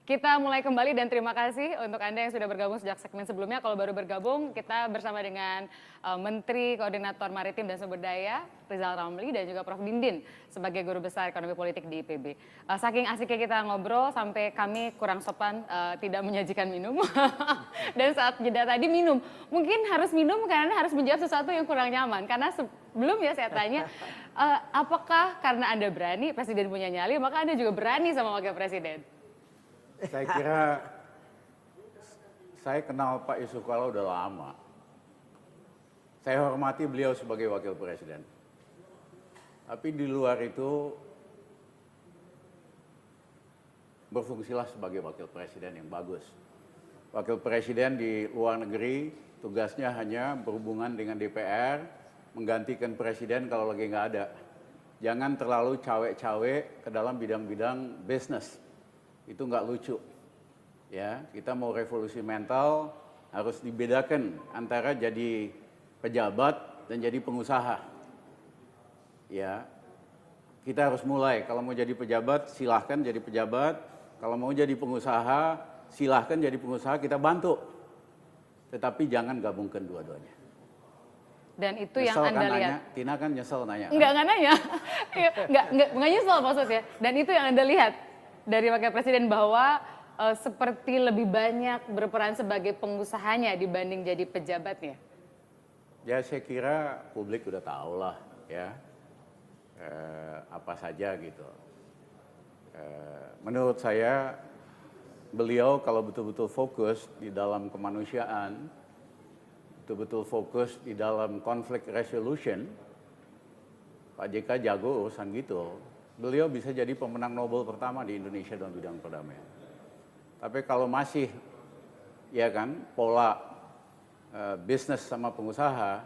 Kita mulai kembali dan terima kasih untuk Anda yang sudah bergabung sejak segmen sebelumnya. Kalau baru bergabung, kita bersama dengan Menteri Koordinator Maritim dan Sumber Daya, Rizal Ramli, dan juga Prof. Dindin sebagai Guru Besar Ekonomi Politik di IPB. Saking asiknya kita ngobrol sampai kami kurang sopan tidak menyajikan minum. Dan saat jeda tadi minum. Mungkin harus minum karena harus menjawab sesuatu yang kurang nyaman. Karena sebelumnya saya tanya, apakah karena Anda berani, Presiden punya nyali, maka Anda juga berani sama Wakil Presiden? Saya kira saya kenal Pak Yusuf Kala udah lama. Saya hormati beliau sebagai wakil presiden. Tapi di luar itu berfungsilah sebagai wakil presiden yang bagus. Wakil presiden di luar negeri tugasnya hanya berhubungan dengan DPR, menggantikan presiden kalau lagi nggak ada. Jangan terlalu cawe-cawe ke dalam bidang-bidang bisnis. Itu nggak lucu, ya. Kita mau revolusi mental harus dibedakan antara jadi pejabat dan jadi pengusaha, ya. Kita harus mulai, kalau mau jadi pejabat silahkan jadi pejabat, kalau mau jadi pengusaha silahkan jadi pengusaha, kita bantu, tetapi jangan gabungkan dua-duanya. Dan itu nyesel yang Anda kan lihat. Nanya? Tina kan nyesel nanya. Enggak nanya. Enggak nyesel maksudnya. Dan itu yang Anda lihat dari Wakil Presiden bahwa seperti lebih banyak berperan sebagai pengusahanya dibanding jadi pejabatnya. Ya saya kira publik udah tahu lah ya apa saja gitu. Menurut saya beliau kalau betul-betul fokus di dalam kemanusiaan, betul-betul fokus di dalam conflict resolution, Pak JK jago urusan gitu. Beliau bisa jadi pemenang Nobel pertama di Indonesia dalam bidang perdamaian. Tapi kalau masih, ya kan, pola bisnis sama pengusaha,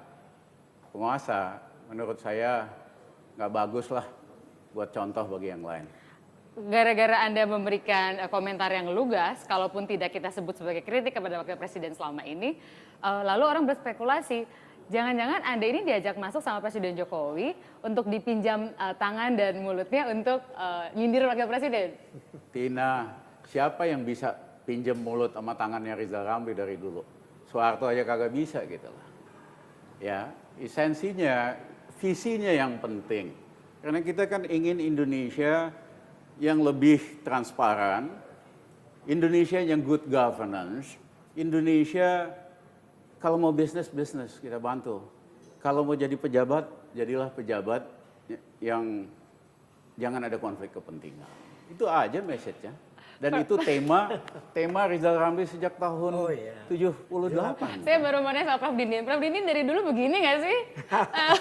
penguasa, menurut saya nggak bagus lah buat contoh bagi yang lain. Gara-gara Anda memberikan komentar yang lugas, kalaupun tidak kita sebut sebagai kritik kepada Wakil Presiden selama ini, lalu orang berspekulasi, jangan-jangan Anda ini diajak masuk sama Presiden Jokowi untuk dipinjam tangan dan mulutnya untuk nyindir Wakil Presiden? Tina, siapa yang bisa pinjam mulut sama tangannya Rizal Ramli dari dulu? Soeharto aja kagak bisa gitu lah. Ya, esensinya, visinya yang penting. Karena kita kan ingin Indonesia yang lebih transparan, Indonesia yang good governance, Indonesia kalau mau bisnis kita bantu. Kalau mau jadi pejabat, jadilah pejabat yang jangan ada konflik kepentingan. Itu aja message-nya. Dan itu tema Rizal Ramli sejak tahun 78. Saya baru mau nanya sama Prof. Dindin. Prof. Dindin dari dulu begini nggak sih?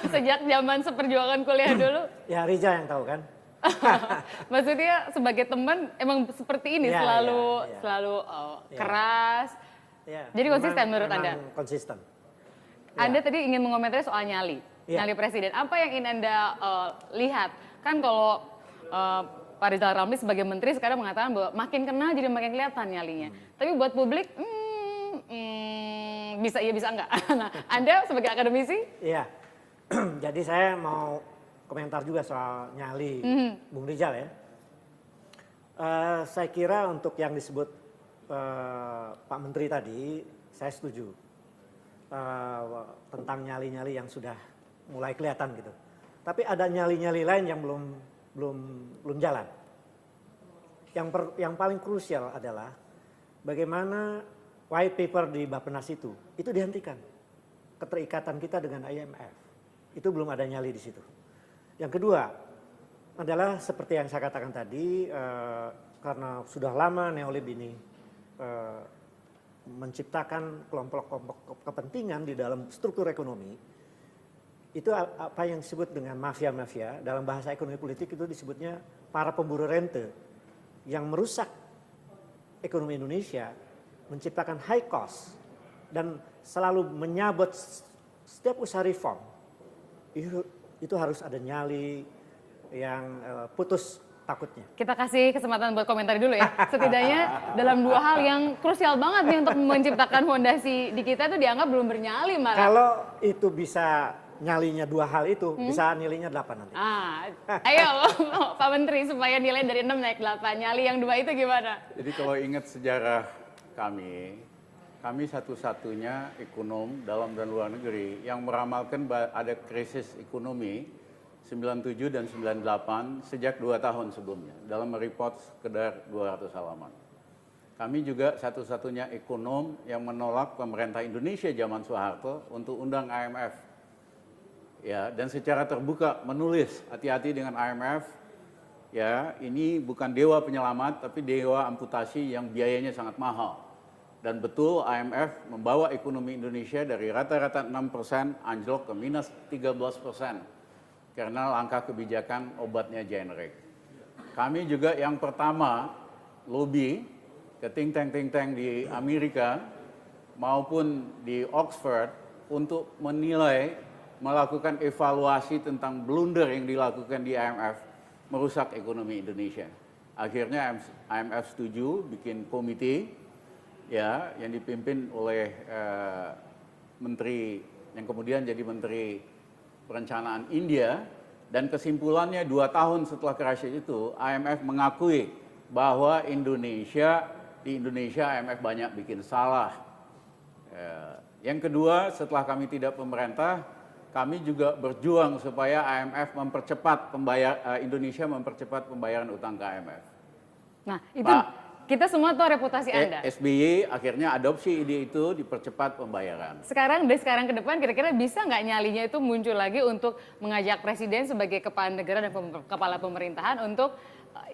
Sejak zaman seperjuangan kuliah dulu. Ya Rizal yang tahu kan. Maksudnya sebagai teman emang seperti ini, selalu keras. Ya, jadi konsisten menurut Anda? Konsisten. Anda tadi ingin mengomentari soal nyali presiden. Apa yang ingin Anda lihat? Kan kalau Pak Rizal Ramli sebagai menteri sekarang mengatakan bahwa makin kenal jadi makin kelihatan nyalinya. Tapi buat publik, bisa iya bisa enggak. Nah, Anda sebagai akademisi? Iya, jadi saya mau komentar juga soal nyali Bung Rizal ya. Saya kira untuk yang disebut Pak Menteri tadi, saya setuju tentang nyali-nyali yang sudah mulai kelihatan gitu. Tapi ada nyali-nyali lain yang belum jalan. Yang paling krusial adalah bagaimana white paper di Bappenas itu dihentikan. Keterikatan kita dengan IMF itu belum ada nyali di situ. Yang kedua adalah seperti yang saya katakan tadi, karena sudah lama neolib ini menciptakan kelompok-kelompok kepentingan di dalam struktur ekonomi, itu apa yang disebut dengan mafia-mafia, dalam bahasa ekonomi politik itu disebutnya para pemburu rente yang merusak ekonomi Indonesia, menciptakan high cost dan selalu menyabot setiap usaha reform. Itu harus ada nyali yang putus takutnya. Kita kasih kesempatan buat komentar dulu ya. Setidaknya dalam dua hal yang krusial banget nih untuk menciptakan fondasi di kita itu dianggap belum bernyali malah. Kalau itu bisa nyalinya dua hal itu, bisa nilainya 8 nanti. Ayo Pak Menteri supaya nilai dari 6 naik 8. Nyali yang 2 itu gimana? Jadi kalau ingat sejarah kami satu-satunya ekonom dalam dan luar negeri yang meramalkan ada krisis ekonomi 97 dan 98 sejak 2 tahun sebelumnya dalam report sekedar 200 halaman. Kami juga satu-satunya ekonom yang menolak pemerintah Indonesia zaman Soeharto untuk undang IMF. Ya, dan secara terbuka menulis hati-hati dengan IMF. Ya, ini bukan dewa penyelamat tapi dewa amputasi yang biayanya sangat mahal. Dan betul IMF membawa ekonomi Indonesia dari rata-rata 6% anjlok ke minus 13% karena langkah kebijakan obatnya generik. Kami juga yang pertama lobby ke think tank di Amerika maupun di Oxford untuk menilai, melakukan evaluasi tentang blunder yang dilakukan di IMF merusak ekonomi Indonesia. Akhirnya IMF setuju bikin komite ya yang dipimpin oleh menteri yang kemudian jadi menteri perencanaan India, dan kesimpulannya 2 tahun setelah krisis itu IMF mengakui bahwa di Indonesia IMF banyak bikin salah. Yang kedua, setelah kami tidak pemerintah, kami juga berjuang supaya IMF Indonesia mempercepat pembayaran utang ke IMF. Nah, itu kita semua tahu reputasi Anda. SBY akhirnya adopsi ide itu, dipercepat pembayaran. Sekarang ke depan kira-kira bisa nggak nyalinya itu muncul lagi untuk mengajak Presiden sebagai kepala negara dan kepala pemerintahan untuk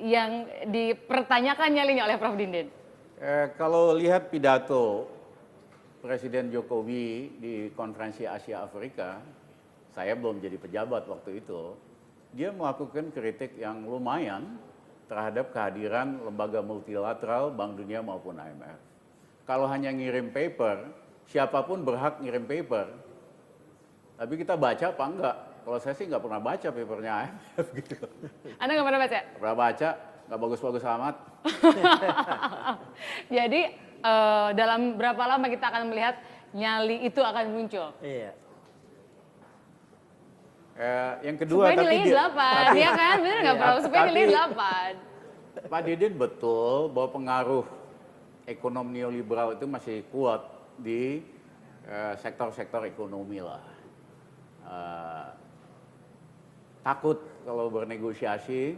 yang dipertanyakan nyalinya oleh Prof. Dindin? Kalau lihat pidato Presiden Jokowi di konferensi Asia Afrika, saya belum jadi pejabat waktu itu, dia melakukan kritik yang lumayan terhadap kehadiran lembaga multilateral, Bank Dunia maupun IMF. Kalau hanya ngirim paper, siapapun berhak ngirim paper. Tapi kita baca apa enggak? Kalau saya sih nggak pernah baca papernya IMF gitu. Anda nggak pernah baca? Pernah baca, nggak bagus-bagus amat. Jadi dalam berapa lama kita akan melihat nyali itu akan muncul? Iya. Yang kedua, supaya nilainya 8, ya kan? Bener nggak Prof? Supaya nilainya 8. Pak Didin betul bahwa pengaruh ekonomi neoliberal itu masih kuat di sektor-sektor ekonomi lah. Takut kalau bernegosiasi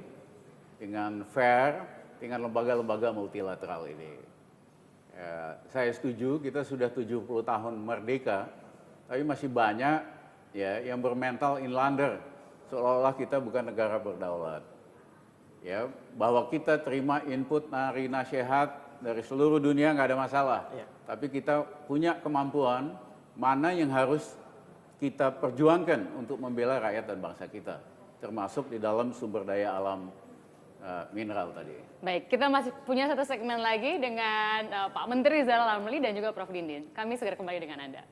dengan fair dengan lembaga-lembaga multilateral ini. Saya setuju, kita sudah 70 tahun merdeka, tapi masih banyak ya yang bermental inlander, seolah-olah kita bukan negara berdaulat. Ya, bahwa kita terima input nasihat dari seluruh dunia nggak ada masalah. Ya. Tapi kita punya kemampuan mana yang harus kita perjuangkan untuk membela rakyat dan bangsa kita, termasuk di dalam sumber daya alam mineral tadi. Baik, kita masih punya satu segmen lagi dengan Pak Menteri Rizal Ramli dan juga Prof. Dindin. Kami segera kembali dengan Anda.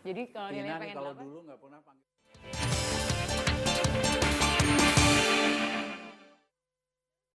Jadi kalau nilainya pengen kalau 8. dulu nggak pernah panggil.